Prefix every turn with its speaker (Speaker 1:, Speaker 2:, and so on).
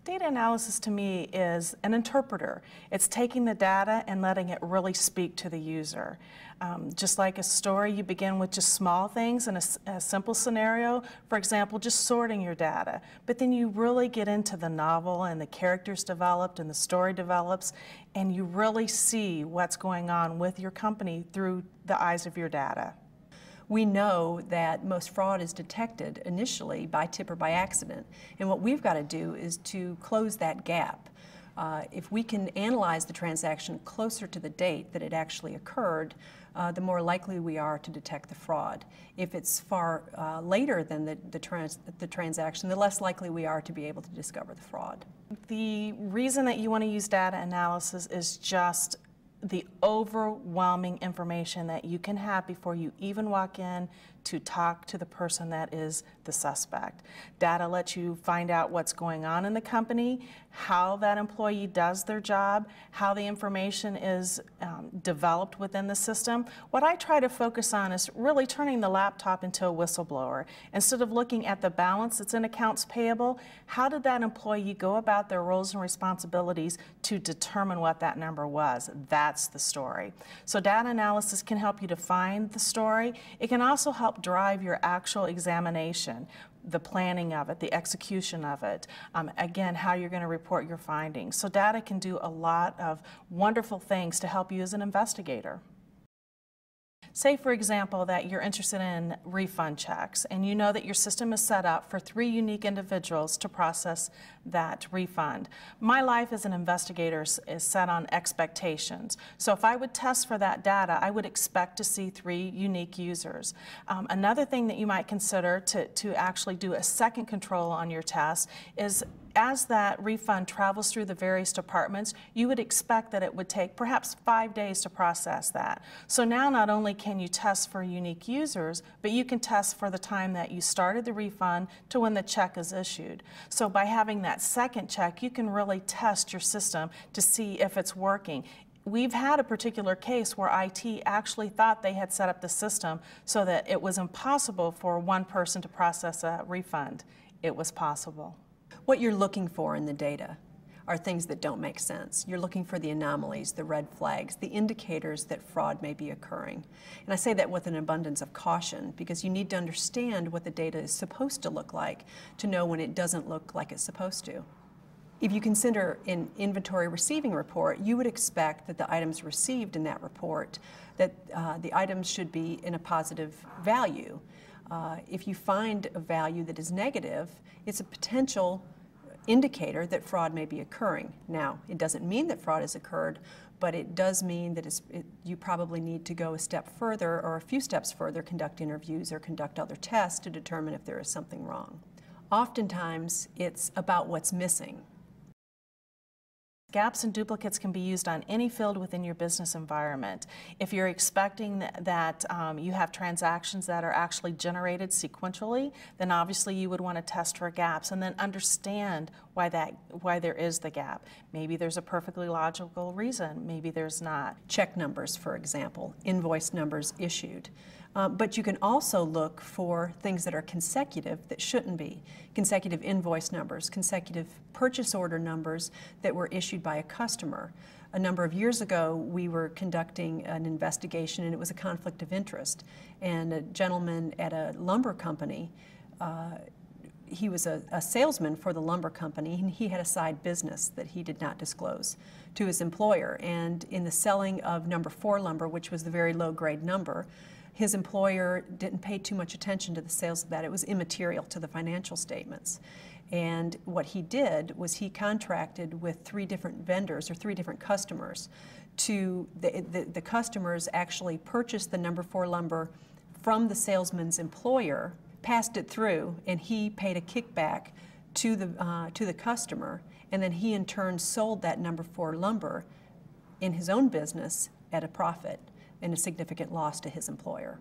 Speaker 1: Data analysis to me is an interpreter. It's taking the data and letting it really speak to the user. Just like a story, you begin with just small things in a simple scenario, for example, just sorting your data. But then you really get into the novel and the characters developed and the story develops, and you really see what's going on with your company through the eyes of your data.
Speaker 2: We know that most fraud is detected initially by tip or by accident, and what we've got to do is to close that gap. If we can analyze the transaction closer to the date that it actually occurred, the more likely we are to detect the fraud. If it's far later than the transaction, the less likely we are to be able to discover the fraud.
Speaker 1: The reason that you want to use data analysis is just the overwhelming information that you can have before you even walk in to talk to the person that is the suspect. Data lets you find out what's going on in the company, how that employee does their job, how the information is developed within the system. What I try to focus on is really turning the laptop into a whistleblower. Instead of looking at the balance that's in accounts payable, how did that employee go about their roles and responsibilities to determine what that number was? That's the story. So data analysis can help you to find the story. It can also help drive your actual examination, the planning of it, the execution of it, again, how you're going to report your findings. So data can do a lot of wonderful things to help you as an investigator. Say, for example, that you're interested in refund checks and you know that your system is set up for 3 unique individuals to process that refund. My life as an investigator is set on expectations. So if I would test for that data, I would expect to see 3 unique users. Another thing that you might consider to actually do a second control on your test is as that refund travels through the various departments, you would expect that it would take perhaps 5 days to process that. So now not only can you test for unique users, but you can test for the time that you started the refund to when the check is issued. So by having that second check, you can really test your system to see if it's working. We've had a particular case where IT actually thought they had set up the system so that it was impossible for one person to process a refund. It was possible.
Speaker 2: What you're looking for in the data are things that don't make sense. You're looking for the anomalies, the red flags, the indicators that fraud may be occurring. And I say that with an abundance of caution because you need to understand what the data is supposed to look like to know when it doesn't look like it's supposed to. If you consider an inventory receiving report, you would expect that the items received in that report, that the items should be in a positive value. If you find a value that is negative, it's a potential indicator that fraud may be occurring. Now, it doesn't mean that fraud has occurred, but it does mean that you probably need to go a step further or a few steps further, conduct interviews or conduct other tests to determine if there is something wrong. Oftentimes, it's about what's missing.
Speaker 1: Gaps and duplicates can be used on any field within your business environment. If you're expecting that you have transactions that are actually generated sequentially, then obviously you would want to test for gaps and then understand why there is the gap. Maybe there's a perfectly logical reason, maybe there's not.
Speaker 2: Check numbers, for example, invoice numbers issued. But you can also look for things that are consecutive that shouldn't be. Consecutive invoice numbers, consecutive purchase order numbers that were issued by a customer. A number of years ago, we were conducting an investigation and it was a conflict of interest. And a gentleman at a lumber company, he was a salesman for the lumber company, and he had a side business that he did not disclose to his employer. And in the selling of number 4 lumber, which was the very low grade number, his employer didn't pay too much attention to the sales of that. It was immaterial to the financial statements. And what he did was he contracted with 3 different vendors or 3 different customers to, the customers actually purchased the number 4 lumber from the salesman's employer, passed it through, and he paid a kickback to the customer, and then he in turn sold that number 4 lumber in his own business at a profit and a significant loss to his employer.